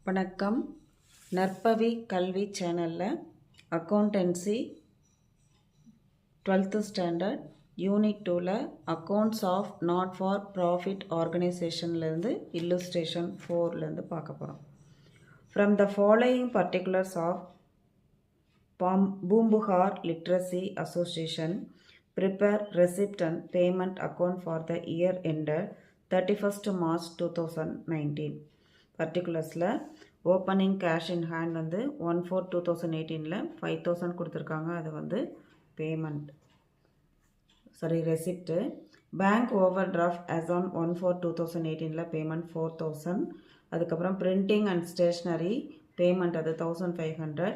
வணக்கம். நற்பவி கல்வி சேனலில் அக்கௌண்டன்சி 12th ஸ்டாண்டர்ட் யூனிட் 2ல் accounts of not for profit ஆர்கனைசேஷன்லேருந்து இல்லுஸ்ட்ரேஷன் 4லேருந்து பார்க்க போகிறோம். From the following particulars of Poompuhar literacy association prepare receipt and payment account for the year ended 31st March 2019. Particulars opening cash in hand வந்து 1/4/2018 5,000 கொடுத்துருக்காங்க. அது வந்து payment receipt. Bank overdraft as on 1/4/2018 payment 4,000. அதுக்கப்புறம் printing and stationery payment அது 1,500.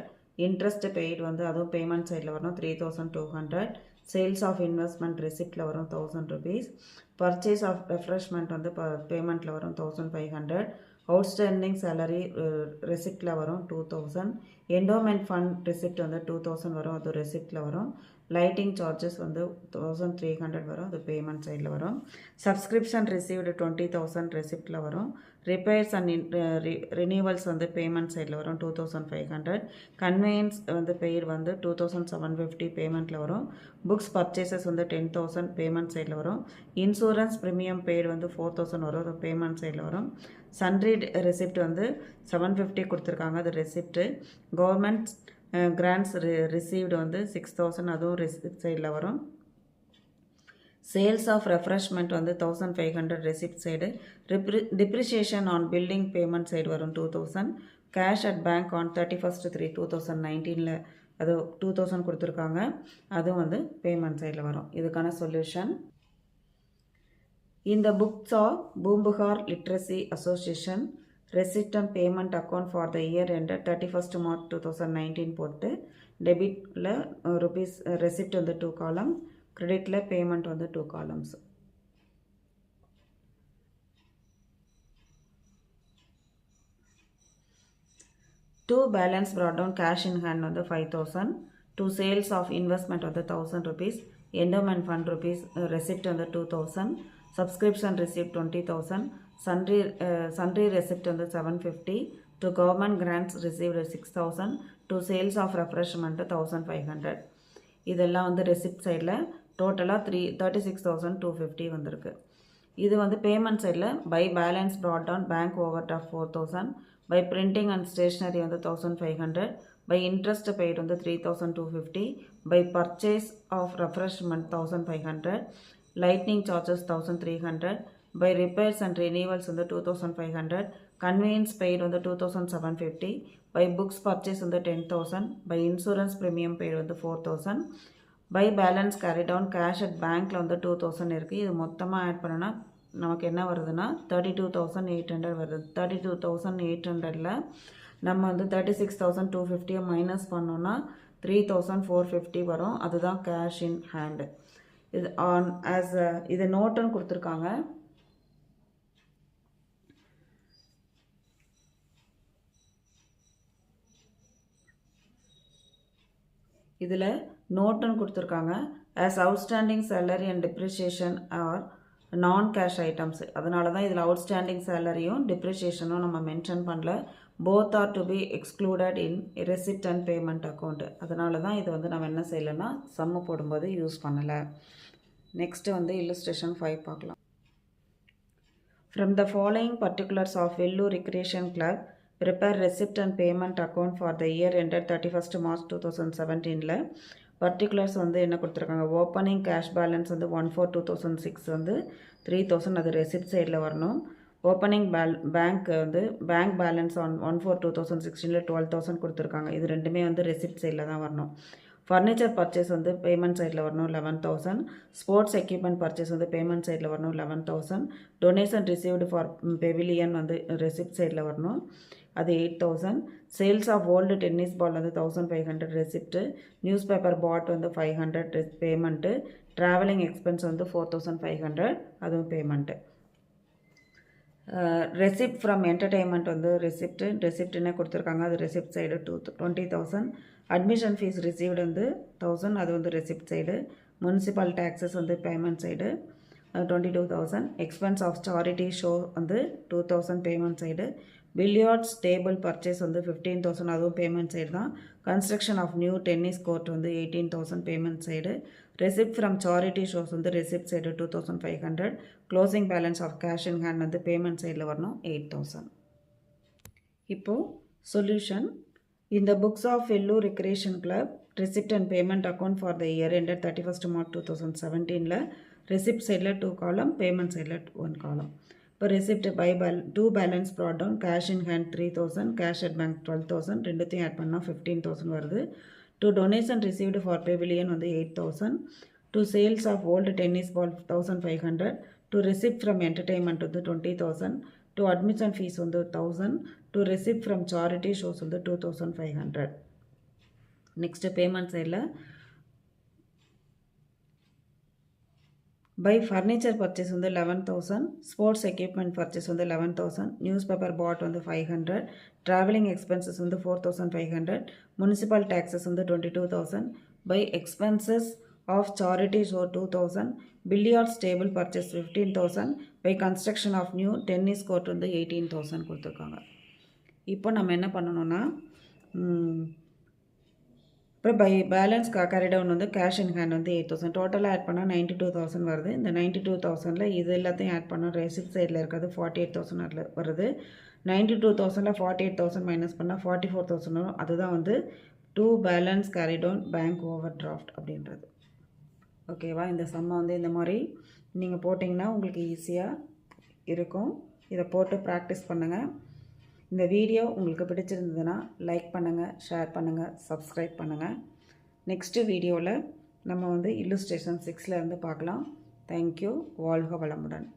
interest paid வந்து அதுவும் payment சைடில் வரணும் 3,200. sales of investment receiptல வரும் 1,000 rupees. purchase of refreshment வந்து paymentல வரும் 1,500. outstanding salary receiptல வரும் 2,000. endowment fund receipt வந்து 2,000 வரும், அது receiptல வரும். lighting charges வந்து 1,300 வரும், அது payment சைடில் வரும். subscription received 20,000 receiptல வரும். repairs and renewals வந்து payment சைடில் வரும் 2,500. conveyance வந்து paid வந்து 2,750 paymentல வரும். books purchases வந்து 10,000 payment சைடில் வரும். insurance premium paid வந்து 4,000 வரும், அது payment சைடில் வரும். sundry receipt வந்து 750 கொடுத்துருக்காங்க, அது receipt. government grants received வந்து 6,000, அதுவும் receipt சைடில் வரும். sales of refreshment வந்து 1,500 receipt side. depreciation on building payment side வரும் 2,000. cash at bank on 31st/3/2019 அது 2,000 கொடுத்துருக்காங்க, அதுவும் வந்து payment சைடில் வரும். இதுக்கான solution in the books of Boombukar Literacy Association receipt and payment account for the year ended 31st March 2019 போட்டு டெபிட்ல rupees receipt வந்து 2 column, creditல payment வந்து 2 columns. To balance brought down cash in hand வந்து 5,000. to sales of investment வந்து 1,000 rupees. endowment fund rupees receipt வந்து 2,000. subscription receipt 20,000. sundry receipt வந்து 750. to government grants received 6,000. to sales of refreshment 1,500. இதெல்லாம் வந்து receipt சைடில் டோட்டலாக 36,250 வந்திருக்கு. இது வந்து பேமெண்ட் சைடில் by balance brought down bank overdraft 4,000. By printing and stationery வந்து 1,500. பை இன்ட்ரெஸ்ட் பெய்டு வந்து 3,250. By purchase of refreshment 1,500. Lightning charges 1,300. By repairs and renewals வந்து 2,500. கன்வீனியன்ஸ் பெய்டு வந்து 2,750. பை புக்ஸ் பர்ச்சேஸ் வந்து 10,000. பை இன்சூரன்ஸ் ப்ரீமியம் பெய்டு வந்து 4,000. By balance carry down cash at பேங்க்கில் வந்து 2,000 இருக்குது. இது மொத்தமாக ஆட் பண்ணோன்னா நமக்கு என்ன வருதுன்னா 32,800 வருது. 32,800ல் நம்ம வந்து 36,250 மைனஸ் பண்ணோன்னா 3,450 வரும். அதுதான் கேஷ் இன் ஹேண்டு. இது ஆன் ஆஸ் இது நோட்டுன்னு கொடுத்துருக்காங்க. இதில் நோட்டுன்னு கொடுத்துருக்காங்க. As outstanding salary and depreciation are non cash items. அதனால தான் இதில் அவுட்ஸ்டாண்டிங் சேலரியும் டிப்ரிஷியேஷனும் நம்ம மென்ஷன் பண்ணல. Both are to be excluded in receipt and payment account. அதனால தான் இது வந்து நம்ம என்ன செய்யலைன்னா சம்மு போடும்போது யூஸ் பண்ணலை. நெக்ஸ்ட்டு வந்து இல்லுஸ்ட்ரேஷன் 5 பார்க்கலாம். From the following particulars of Vellore recreation club prepare receipt and payment account for the year ended 31st March 2017. Particulars வந்து என்ன கொடுத்துருக்காங்க, ஓப்பனிங் கேஷ் பேலன்ஸ் வந்து 1/4/2006 வந்து 3,000, அது ரெசிப்ட் சைடில் வரணும். ஓப்பனிங் பேங்க் வந்து பேங்க் பேலன்ஸ் 1/4/2016 12,000 கொடுத்துருக்காங்க, இது ரெண்டுமே வந்து ரெசிப்ட் சைடில் தான் வரணும். ஃபர்னிச்சர் பர்ச்சேஸ் வந்து பேமெண்ட் சைடில் வரணும் 11,000. ஸ்போர்ட்ஸ் எக்யூப்மெண்ட் பர்ச்சேஸ் வந்து பேமெண்ட் சைடில் வரணும் 11,000. டொனேஷன் ரிசீவ்டு ஃபார் பெவிலியன் வந்து ரெசிப்ட் சைடில் வரணும், அது 8,000. Sales of old tennis ball வந்து 1,500 ரெசிப்ட்டு. நியூஸ் பேப்பர் பாட் வந்து 500 பேமெண்ட்டு. ட்ராவலிங் எக்ஸ்பென்ஸ் வந்து 4,500, அதுவும் பேமெண்ட்டு. ரெசிப்ட் ஃப்ரம் என்டர்டெயின்மெண்ட் வந்து ரெசிப்ட்னே கொடுத்துருக்காங்க, அது receipt side 20,000. Admission fees received வந்து 1,000, அது வந்து ரெசிப்ட் சைடு. முனிசிபல் டேக்ஸஸ் வந்து payment side. 22,000. Expense of charity show வந்து 2,000 payment side. Billiards table purchase வந்து 15,000 அதுவும் payment side தான். Construction of new tennis court வந்து 18,000 payment side. Receipt from charity shows வந்து receipt side 2,500. Closing balance of cash in hand வந்து payment sideல வரணும் 8,000. இப்போ solution. In the books of Vellore Recreation Club, receipt and payment account for the year ended 31st March 2017 receipt side 2 column, payment side 1 column. இப்போ receipt by 2 balance brought down, cash in hand 3,000, cash at bank 12,000, ரெண்டுத்தையும் add பண்ணால் 15,000 வருது. To donation received for pavilion வந்து 8,000. To sales of old tennis ball 1,500. To receipt from entertainment வந்து 20,000. To admission fees வந்து 1,000. To receipt from charity shows வந்து 2,500. Next payment side by furniture purchase வந்து 11,000. Sports equipment purchase வந்து 11,000. Newspaper bought வந்து 500. Traveling expenses வந்து 4,500. Municipal taxes வந்து 22,000. By expenses of charity show 2,000. Billiards table purchase 15,000. By construction of new tennis court வந்து 18,000 கொடுத்துருக்காங்க. இப்போ நம்ம என்ன பண்ணணும்னா அப்புறம் பை பேலன்ஸ் கேரி டவுன் வந்து கேஷ் இன் ஹேண்ட் வந்து 8,000 டோட்டலாக ஆட் பண்ணால் 92,000 வருது. இந்த 92,000 இது எல்லாத்தையும் ஆட் பண்ணால் ரெசிப்ட் சைடில் இருக்கிறது 48,000 அதில் வருது. 92,000 48,000 மைனஸ் பண்ணால் 44,000 வரும். அதுதான் வந்து to balance carry down bank overdraft அப்படின்றது. ஓகேவா? இந்த சம்மை வந்து இந்த மாதிரி நீங்கள் போட்டிங்கன்னா உங்களுக்கு ஈஸியாக இருக்கும். இதை போட்டு ப்ராக்டிஸ் பண்ணுங்கள். இந்த வீடியோ உங்களுக்கு பிடிச்சிருந்ததுன்னா லைக் பண்ணுங்கள், ஷேர் பண்ணுங்கள், சப்ஸ்கிரைப் பண்ணுங்கள். நெக்ஸ்ட்டு வீடியோவில் நம்ம வந்து இல்லுஸ்ட்ரேஷன் 6 பார்க்கலாம். தேங்க்யூ. வாழ்க வளமுடன்.